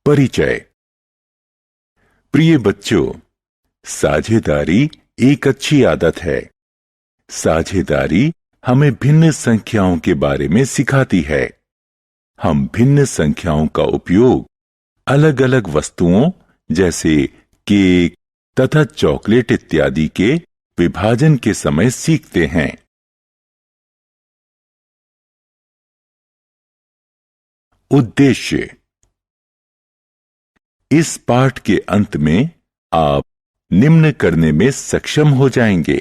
परिचय। प्रिय बच्चों, साझेदारी एक अच्छी आदत है। साझेदारी हमें भिन्न संख्याओं के बारे में सिखाती है। हम भिन्न संख्याओं का उपयोग अलग अलग वस्तुओं जैसे केक तथा चॉकलेट इत्यादि के विभाजन के समय सीखते हैं। उद्देश्य। इस पाठ के अंत में आप निम्न करने में सक्षम हो जाएंगे।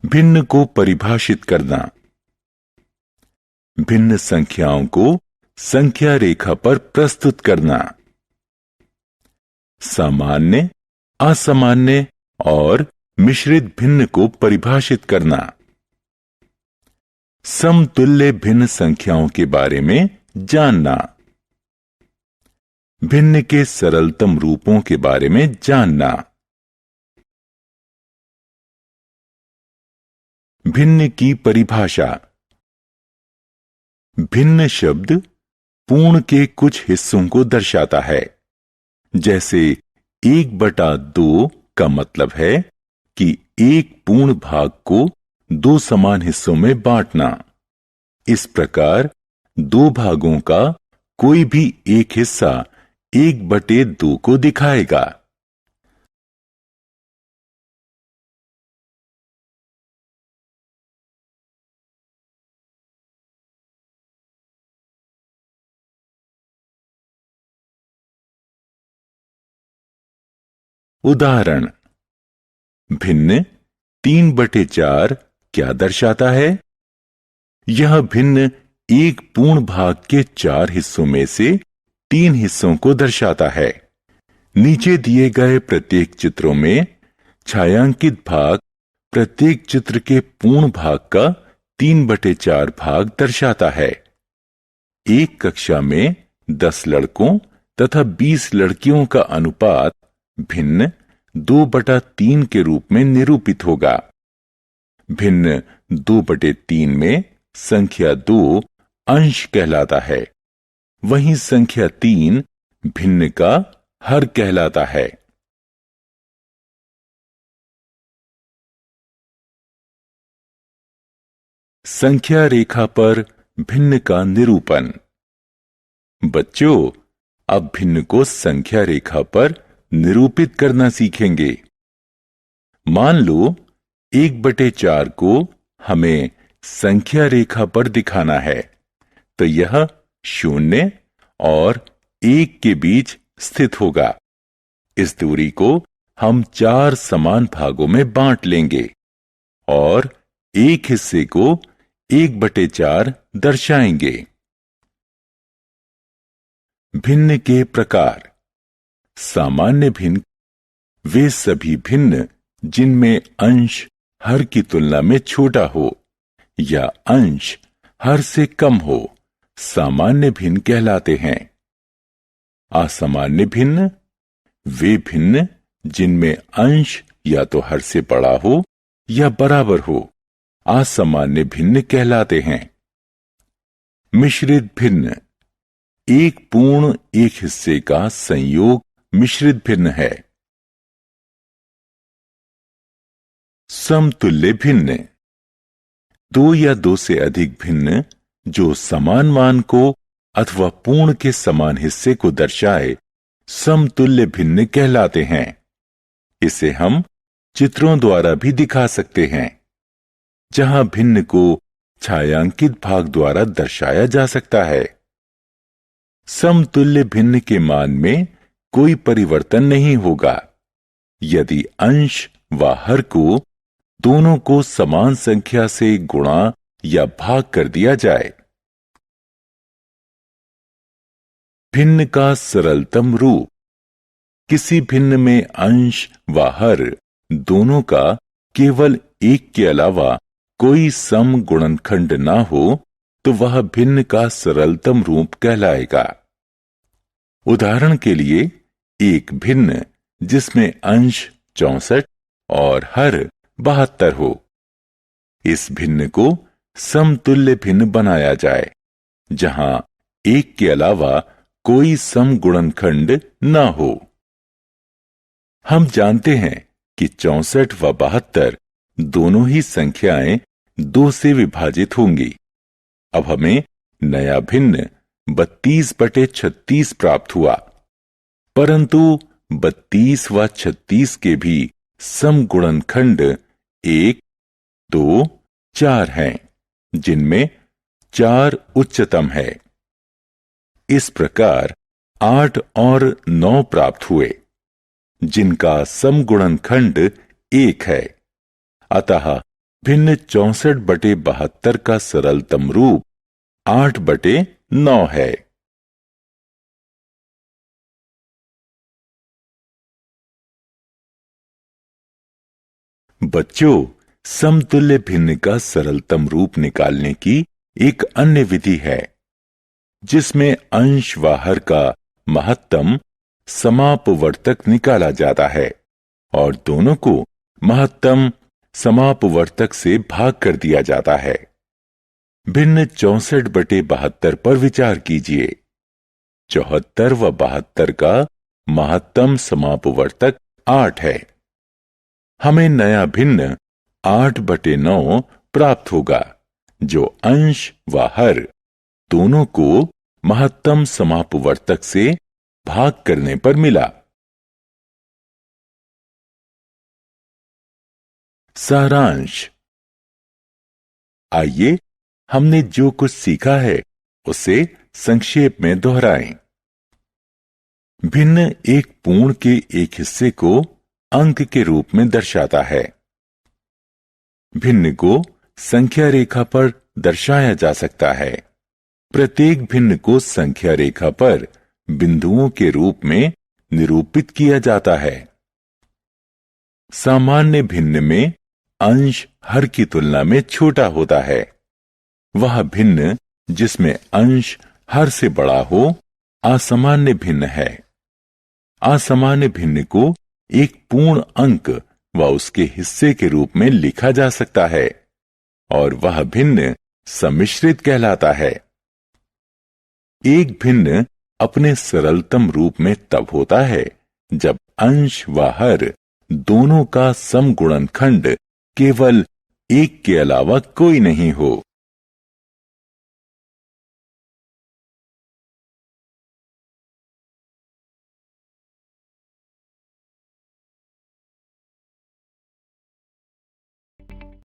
भिन्न को परिभाषित करना। भिन्न संख्याओं को संख्या रेखा पर प्रस्तुत करना। सामान्य, असामान्य और मिश्रित भिन्न को परिभाषित करना। समतुल्य भिन्न संख्याओं के बारे में जानना। भिन्न के सरलतम रूपों के बारे में जानना। भिन्न की परिभाषा। भिन्न शब्द पूर्ण के कुछ हिस्सों को दर्शाता है। जैसे 1/2 का मतलब है कि एक पूर्ण भाग को 2 समान हिस्सों में बांटना। इस प्रकार 2 भागों का कोई भी एक हिस्सा 1/2 को दिखाएगा। उदाहरण। भिन्न 3/4 क्या दर्शाता है? यह भिन्न एक पूर्ण भाग के 4 हिस्सों में से 3 हिस्सों को दर्शाता है। नीचे दिए गए प्रत्येक चित्रों में छायांकित भाग प्रत्येक चित्र के पूर्ण भाग का 3/4 भाग दर्शाता है। एक कक्षा में 10 लड़कों तथा 20 लड़कियों का अनुपात भिन्न 2/3 के रूप में निरूपित होगा। भिन्न 2/3 में संख्या 2 अंश कहलाता है, वहीं संख्या 3 भिन्न का हर कहलाता है। संख्या रेखा पर भिन्न का निरूपण। बच्चों, अब भिन्न को संख्या रेखा पर निरूपित करना सीखेंगे। मान लो 1/4 को हमें संख्या रेखा पर दिखाना है, तो यह 0 और 1 के बीच स्थित होगा। इस दूरी को हम 4 समान भागों में बांट लेंगे और एक हिस्से को 1/4 दर्शाएंगे। भिन्न के प्रकार। सामान्य भिन्न वे सभी भिन्न जिनमें अंश हर की तुलना में छोटा हो या अंश हर से कम हो, सामान्य भिन्न कहलाते हैं। असामान्य भिन्न वे भिन्न जिनमें अंश या तो हर से बड़ा हो या बराबर हो, असामान्य भिन्न कहलाते हैं। मिश्रित भिन्न एक पूर्ण एक हिस्से का संयोग मिश्रित भिन्न है। समतुल्य भिन्न 2 या 2 से अधिक भिन्न जो समान मान को अथवा पूर्ण के समान हिस्से को दर्शाए समतुल्य भिन्न कहलाते हैं। इसे हम चित्रों द्वारा भी दिखा सकते हैं, जहां भिन्न को छायांकित भाग द्वारा दर्शाया जा सकता है। समतुल्य भिन्न के मान में कोई परिवर्तन नहीं होगा यदि अंश व हर को दोनों को समान संख्या से गुणा या भाग कर दिया जाए। भिन्न का सरलतम रूप। किसी भिन्न में अंश व हर दोनों का केवल एक के अलावा कोई सम गुणनखंड ना हो तो वह भिन्न का सरलतम रूप कहलाएगा। उदाहरण के लिए एक भिन्न जिसमें अंश 64 और हर 72 हो। इस भिन्न को समतुल्य भिन्न बनाया जाए, जहां एक के अलावा कोई समगुणनखंड न हो। हम जानते हैं कि 64 व 72 दोनों ही संख्याएं 2 से विभाजित होंगी। अब हमें नया भिन्न 32/36 प्राप्त हुआ, परंतु 32 व 36 के भी समगुणनखंड 1, 2, 4 हैं, जिनमें 4 उच्चतम है। इस प्रकार 8 और 9 प्राप्त हुए, जिनका समगुणनखंड 1 है। अतः भिन्न 64/72 का सरलतम रूप 8/9 है। बच्चों, समतुल्य भिन्न का सरलतम रूप निकालने की एक अन्य विधि है, जिसमें अंश व हर का महत्तम समापवर्तक निकाला जाता है और दोनों को महत्तम समापवर्तक से भाग कर दिया जाता है। भिन्न 64/72 पर विचार कीजिए। 74 व 72 का महत्तम समापवर्तक 8 है। हमें नया भिन्न 8/9 प्राप्त होगा, जो अंश व हर दोनों को महत्तम समापवर्तक से भाग करने पर मिला। सारांश। आइए हमने जो कुछ सीखा है उसे संक्षेप में दोहराएं। भिन्न एक पूर्ण के एक हिस्से को अंक के रूप में दर्शाता है। भिन्न को संख्या रेखा पर दर्शाया जा सकता है। प्रत्येक भिन्न को संख्या रेखा पर बिंदुओं के रूप में निरूपित किया जाता है। सामान्य भिन्न में अंश हर की तुलना में छोटा होता है। वह भिन्न जिसमें अंश हर से बड़ा हो असामान्य भिन्न है। असामान्य भिन्न को एक पूर्ण अंक व उसके हिस्से के रूप में लिखा जा सकता है और वह भिन्न सम्मिश्रित कहलाता है। एक भिन्न अपने सरलतम रूप में तब होता है जब अंश व हर दोनों का समगुणनखंड केवल एक के अलावा कोई नहीं हो।